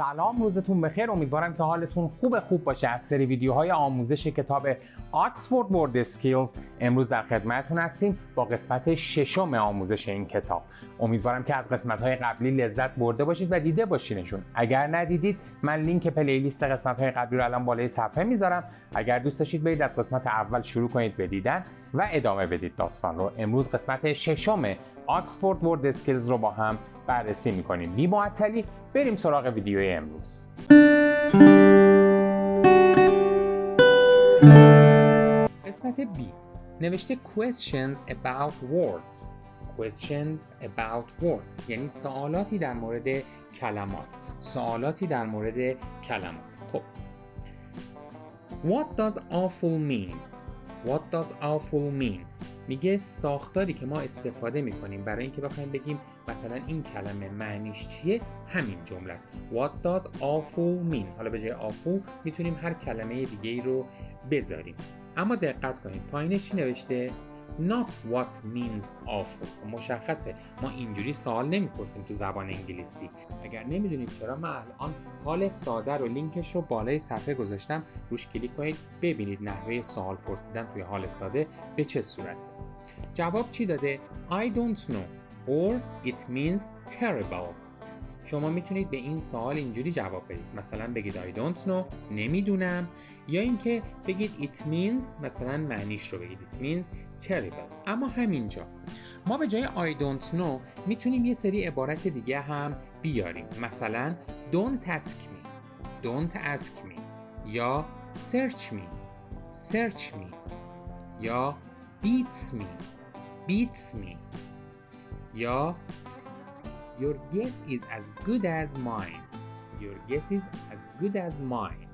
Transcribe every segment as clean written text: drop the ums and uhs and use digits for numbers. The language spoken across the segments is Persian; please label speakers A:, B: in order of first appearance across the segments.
A: سلام، روزتون بخیر. امیدوارم که حالتون خوب باشه. از سری ویدیوهای آموزش کتاب آکسفورد ورد اسکیلز امروز در خدمتتون هستیم با قسمت ششم آموزش این کتاب. امیدوارم که از قسمت‌های قبلی لذت برده باشید و دیده باشینشون. اگر ندیدید من لینک پلیلیست قسمت‌های قبلی رو الان بالای صفحه میذارم. اگر دوست داشتید برید از قسمت اول شروع کنید به دیدن و ادامه بدید داستان رو. امروز قسمت ششم آکسفورد ورد اسکیلز رو با هم بررسی می‌کنیم. بی معطلی بریم سراغ ویدیوی امروز. قسمت B نوشته questions about words. questions about words یعنی سوالاتی در مورد کلمات. خب What does awful mean? What does awful mean? میگه ساختاری که ما استفاده میکنیم برای اینکه بخوایم بگیم مثلا این کلمه معنیش چیه همین جمله است. What does awful mean؟ حالا به جای awful میتونیم هر کلمه دیگه ای رو بذاریم. اما دقت کنید پایینش چی نوشته؟ Not what means awful. مشخصه ما اینجوری سوال نمیپرسیم تو زبان انگلیسی. اگر نمیدونید چرا، من الان حال ساده رو لینکش رو بالای صفحه گذاشتم، روش کلیک کنید ببینید نحوه سوال پرسیدن توی حال ساده به چه صورته. جواب چی داده؟ I don't know or it means terrible. شما میتونید به این سوال اینجوری جواب بدید، مثلا بگید I don't know نمیدونم، یا اینکه بگید it means مثلا معنیش رو بگید it means terrible. اما همینجا ما به جای I don't know میتونیم یه سری عبارت دیگه هم بیاریم، مثلا don't ask me یا search me یا beats me یا Your guess is as good as mine.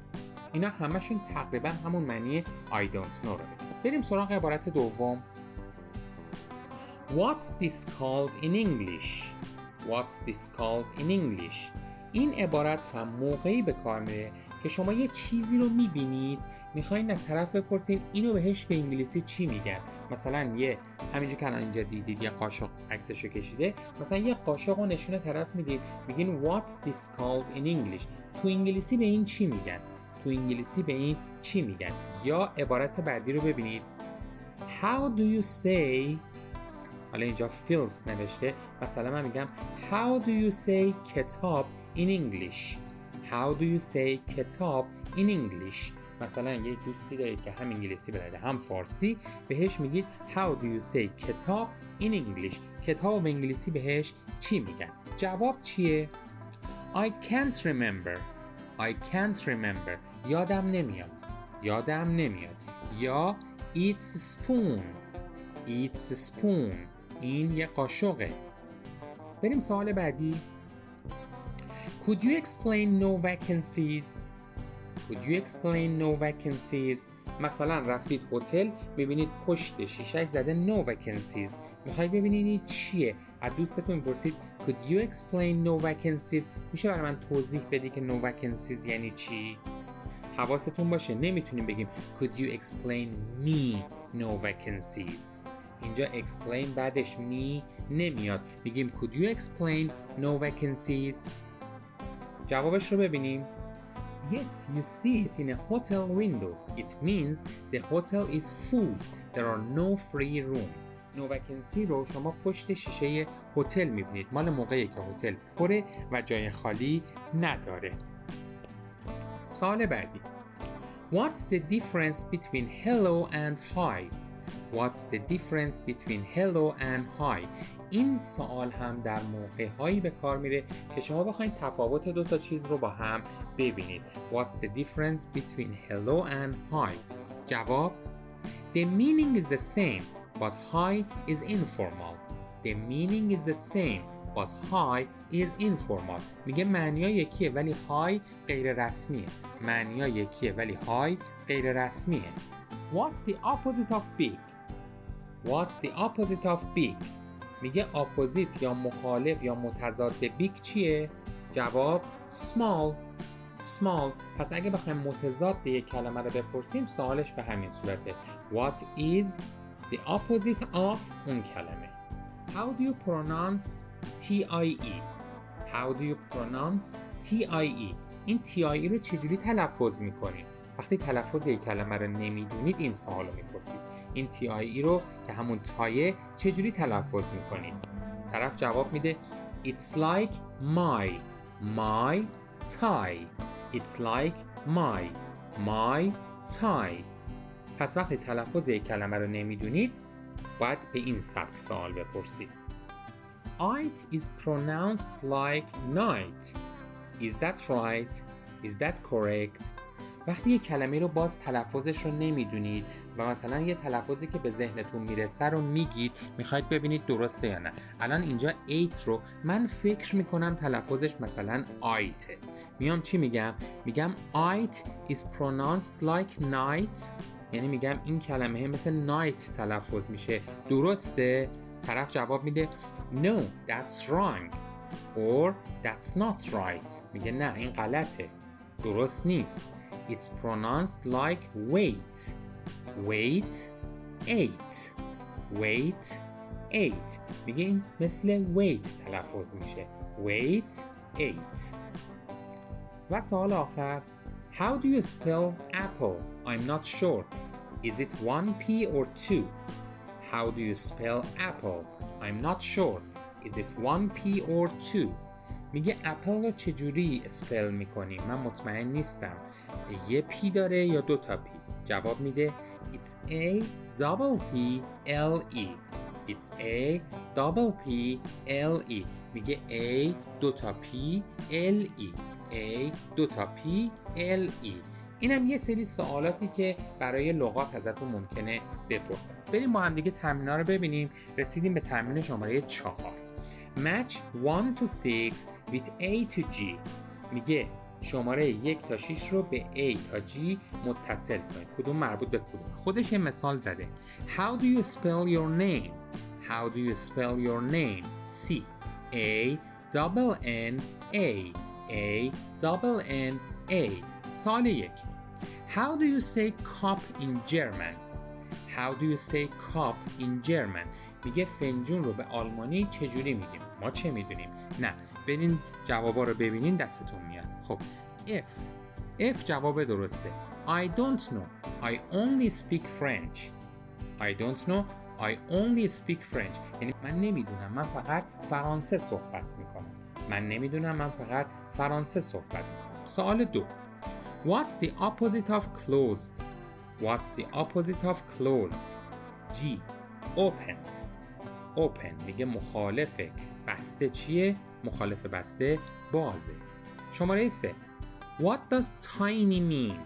A: اینا همشون تقریبا همون معنی I don't know رو میدن. بریم سراغ عبارت دوم. What's this called in English? این عبارت هم موقعی به کار میره که شما یه چیزی رو میبینید میخواین از طرف بپرسین اینو بهش به انگلیسی چی میگن. مثلا همینجور که الان اینجا دیدید یه قاشق عکسشو کشیده، مثلا یه قاشق رو نشونه طرف میدید میگین What's this called in English؟ تو انگلیسی به این چی میگن؟ یا عبارت بعدی رو ببینید. How do you say، حالا اینجا feels نوشته، مثلا من میگم How do you say کتاب in English؟ مثلا یه دوستی دارید که هم انگلیسی بلده هم فارسی، بهش میگید How do you say کتاب in English؟ کتاب به انگلیسی بهش چی میگن؟ جواب چیه؟ I can't remember یادم نمیاد یا It's spoon این یه قاشقه. بریم سوال بعدی. Could you explain no vacancies؟ مثلا رفتید هتل ببینید پشت شیشه‌اش زده no vacancies، میخوای ببینید این چیه، از دوستتون پرسید Could you explain no vacancies؟ میشه برای من توضیح بدی که no vacancies یعنی چی؟ حواستون باشه نمیتونیم بگیم Could you explain me no vacancies؟ اینجا explain بعدش me نمیاد، میگیم Could you explain no vacancies؟ جوابش رو ببینیم. Yes, you see it in a hotel window. It means the hotel is full. There are no free rooms. No vacancy رو شما پشت شیشه هتل میبینید، مال موقعی که هتل پره و جای خالی نداره. سوال بعدی. What's the difference between hello and hi؟ این سوال هم در موقع‌هایی به کار میره که شما بخواید تفاوت دو تا چیز رو با هم ببینید. What's the difference between hello and hi؟ جواب The meaning is the same but hi is informal. میگه معنی‌ها یکیه ولی های غیر رسمیه. What's the opposite of big؟ میگه اپوزیت یا مخالف یا متضاد بیگ چیه؟ جواب small. پس اگه بخوایم متضاد یک کلمه رو بپرسیم سوالش به همین صورته. What is the opposite of اون کلمه؟ How do you pronounce TIE؟ TIE. این TIE رو چجوری تلفظ میکنید؟ وقتی تلفظ یک کلمه رو نمیدونید این سوال رو میپرسید. این TIE رو که همون تایه چجوری تلفظ میکنید؟ طرف جواب میده It's like my tie. It's like my tie. پس وقتی تلفظ یک کلمه رو نمیدونید باید به این سبک سوال بپرسید. It is pronounced like night. Is that right? Is that correct? وقتی یک کلمه رو باز تلفظش رو نمیدونید و مثلا یه تلفظی که به ذهنتون میرسه رو میگید، میخواید ببینید درسته یا نه. الان اینجا 8 رو من فکر میکنم تلفظش مثلا آیته. میام چی میگم؟ میگم It is pronounced like night. یعنی میگم این کلمه مثل نایت تلفظ میشه، درسته؟ طرف جواب میده No, that's wrong. Or that's not right. میگه نه این غلطه، درست نیست. It's pronounced like wait. Wait 8. Wait 8. میگه این مثل wait تلفظ میشه. Wait 8. و سوال آخر How do you spell apple? I'm not sure. Is it 1P or 2? How do you spell apple? I'm not sure. Is it 1P or 2? میگه اپل رو چجوری اسپل میکنیم؟ من مطمئن نیستم. یه پی داره یا 2 تا پی؟ جواب میده It's a double P L E. It's a double P L E. میگه A 2 تا P L E. A 2 تا P L E. اینم یه سری سوالاتی که برای لغات ازتون ممکنه بپرسن. بریم با هم دیگه تمرین‌ها رو ببینیم. رسیدیم به تمرین شماره 4. Match 1 to 6 with A to G. میگه شماره 1 تا 6 رو به A تا G متصل کنید. کدوم مربوط به کدوم؟ خودش یه مثال زده. How do you spell your name? How do you spell your name? C A double N A. A double N A. سوال 1. How do you say cup in German? How do you say cup in German? میگه فنجون رو به آلمانی چجوری میگیم؟ ما چه میدونیم؟ نه، برین جوابا رو ببینین دستتون میاد. خب F جواب درسته. I don't know. I only speak French. I don't know. I only speak French. یعنی من نمیدونم، من فقط فرانسه صحبت میکنم. من نمیدونم، من فقط فرانسه صحبت میکنم. سوال 2. What's the opposite of closed? What's the opposite of closed? G. Open. Open میگه مخالفه. بسته چیه؟ مخالف بسته بازه. شماره 3. What does tiny mean?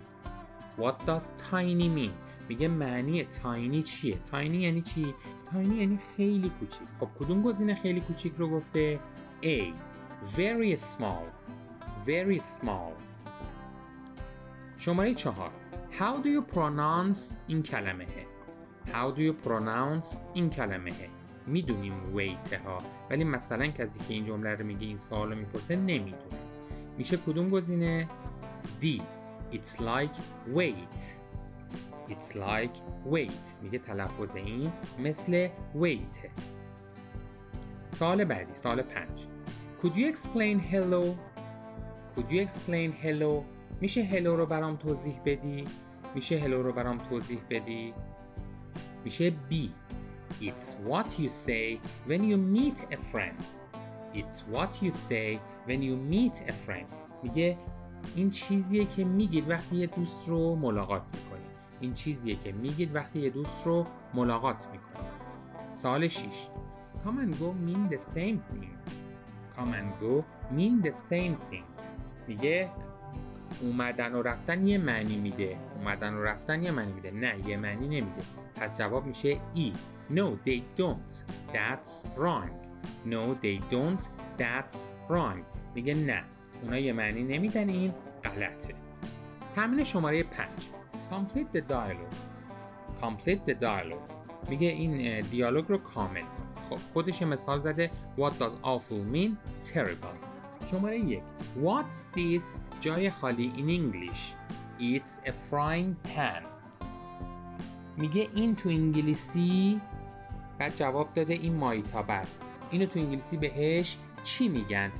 A: What does tiny mean? میگه معنی tiny چیه؟ tiny یعنی چی؟ tiny یعنی خیلی کوچیک. خب کدوم گزینه خیلی کوچیک رو گفته؟ A. Very small. Very small. شماره 4. How do you pronounce این کلمه؟ How do you pronounce این کلمه؟ میدونیم wait ها، ولی مثلا کسی که این جمله رو میگه این سوال رو میپرسه نمیدونه. میشه کدوم گزینه؟ D. It's like wait. It's like wait. میگه تلفظ این مثل wait. سوال بعدی، سوال 5. Could you explain hello? Could you explain hello? میشه hello رو برام توضیح بدی؟ میشه hello رو برام توضیح بدی؟ میشه B. It's what you say when you meet a friend. It's what you say when you meet a friend. میگه این چیزیه که میگید وقتی یه دوست رو ملاقات میکنید. این چیزیه که میگید وقتی یه دوست رو ملاقات میکنید. سوال 6. Come and go mean the same thing. Come and go mean the same thing. میگه اومدن و رفتن یه معنی میده. اومدن و رفتن یه معنی میده. نه، یه معنی نمیده. پس جواب میشه E. No, they don't. That's wrong. No, they don't. That's wrong. میگه نه، اونا یه معنی نمیدن، این غلطه. تمرین شماره 5. Complete the dialogues. Complete the dialogues. میگه این دیالوگ رو کامل کن. خب خودش مثال زده. What does awful mean? Terrible. شماره 1. What's this؟ جای خالی in English. It's a frying pan. میگه این تو انگلیسی، بعد جواب داده این مایتابه است. اینو تو انگلیسی بهش چی میگن؟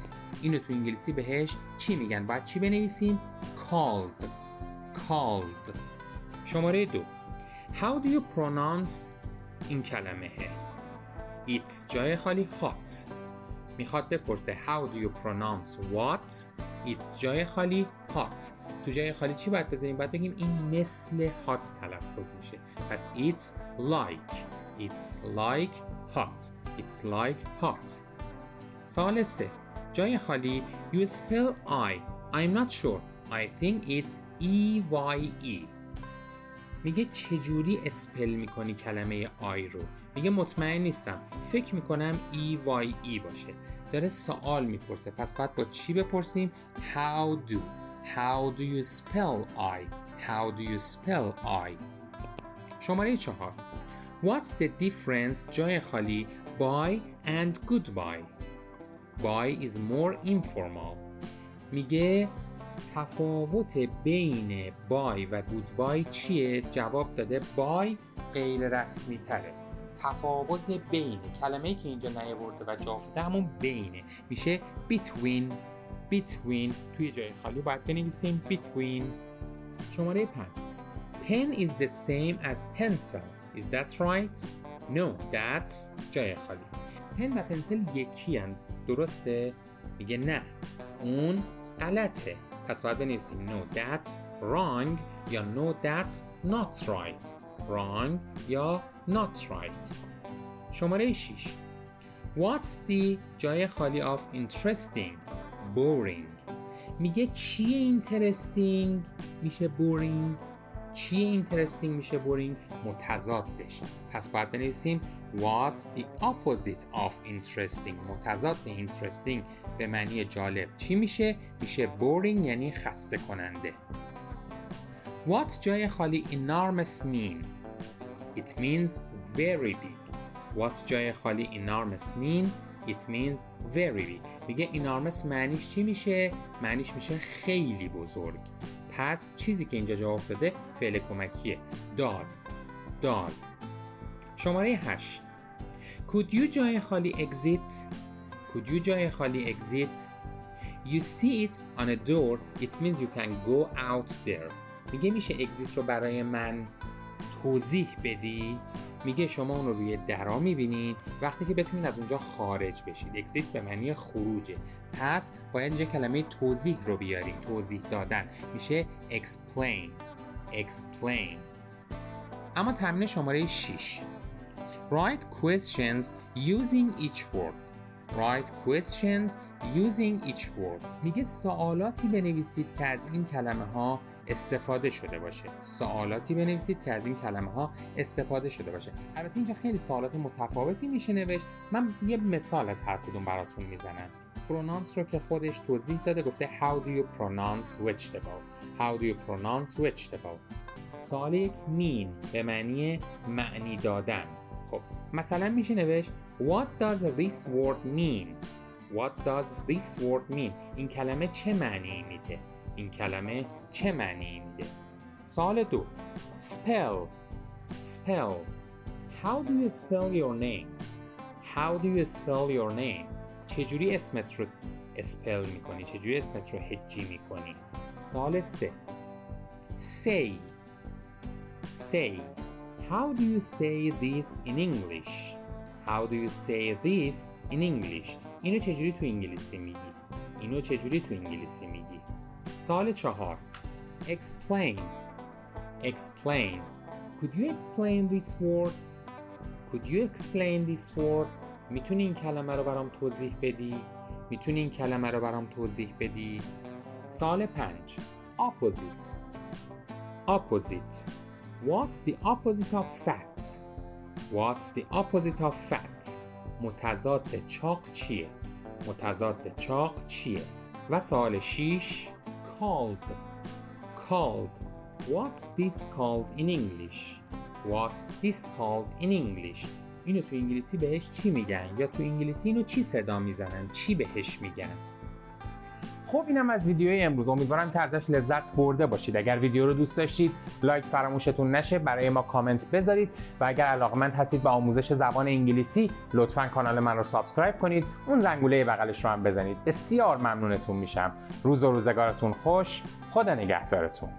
A: اینو تو انگلیسی بهش چی میگن؟ باید چی بنویسیم؟ called. شماره 2. How do you pronounce این کلمه؟ It's جای خالی hot. میخواد بپرسه how do you pronounce what؟ It's جای خالی hot. تو جای خالی چی باید بذاریم؟ باید بگیم این مثل hot تلفظ میشه. پس it's like hot. سوال 3. جای خالی you spell I'm not sure. I think it's EYE. میگه چجوری اسپل میکنی کلمه آی رو؟ میگه مطمئن نیستم، فکر میکنم EYE باشه. داره سوال میپرسه، پس باید با چی بپرسیم؟ How do you spell I؟ شماره 4. What's the difference جای خالی bye and goodbye؟ bye is more informal. میگه تفاوت بین بای و گودبای چیه؟ جواب داده بای غیر رسمی تره. تفاوت بین کلمه‌ای که اینجا نیاورده و جا افتاده همون بینه، میشه between. توی جای خالی باید بنویسیم between. شماره 5. Pen is the same as pencil. Is that right? No, that's جای خالی. پن و پنسل یکی هن. درسته؟ میگه نه، اون غلطه. پس باید بنویسیم no that's wrong یا no that's not right. wrong یا not right. شماره 6. What's the جای خالی of interesting؟ boring. میگه چیه interesting میشه boring؟ چیه interesting میشه boring؟ متضادش. پس باید بنویسیم What's the opposite of interesting؟ متضاد interesting به معنی جالب چی میشه؟ میشه boring یعنی خسته کننده. What جای خالی enormous mean؟ It means very big. What جای خالی enormous mean؟ It means very big. میگه enormous معنیش چی میشه؟ معنیش میشه خیلی بزرگ. پس چیزی که اینجا جا افتاده فعل کمکیه. does. شماره 8. Could you جای خالی exit؟ You see it on a door. It means you can go out there. میگه میشه exit رو برای من توضیح بدی؟ میگه شما اون رو روی درا میبینید وقتی که بتونید از اونجا خارج بشید. exit به معنی خروجه. پس باید اینجا کلمه توضیح رو بیاریم. توضیح دادن میشه explain. اما تمرین شماره 6. Write questions using each word. میگه سوالاتی بنویسید که از این کلمه ها استفاده شده باشه. البته اینجا خیلی سوالات متفاوتی میشه نوشت. من یه مثال از هر کدوم براتون میزنم. پرونانس رو که خودش توضیح داده، گفته How do you pronounce vegetable؟ سوال 1 mean به معنی معنی دادن. خب مثلا میشه نوشت What does this word mean؟ این کلمه چه معنی میده؟ سوال 2 spell. How do you spell your name؟ چجوری اسمت رو اسپل میکنی؟ چجوری اسمت رو هجی میکنی؟ سوال 3 say. How do you say this in English؟ اینو چجوری تو انگلیسی میگی؟ سوال 4 explain. Could you explain this word؟ میتونی این کلمه رو برام توضیح بدی؟ سوال 5 opposite. What's the opposite of fat؟ متضاد چاق چیه؟ و سوال 6 called. What's this called in English؟ اینو تو انگلیسی بهش چی میگن؟ یا تو انگلیسی اینو چی صدا میزنن؟ چی بهش میگن؟ خب اینم از ویدیوی امروز. امیدوارم که ازش لذت برده باشید. اگر ویدیو رو دوست داشتید لایک فراموشتون نشه، برای ما کامنت بذارید و اگر علاقه‌مند هستید به آموزش زبان انگلیسی لطفاً کانال من رو سابسکرایب کنید، اون زنگوله بغلش رو هم بزنید. بسیار ممنونتون میشم. روز و روزگارتون خوش. خدا نگهدارتون.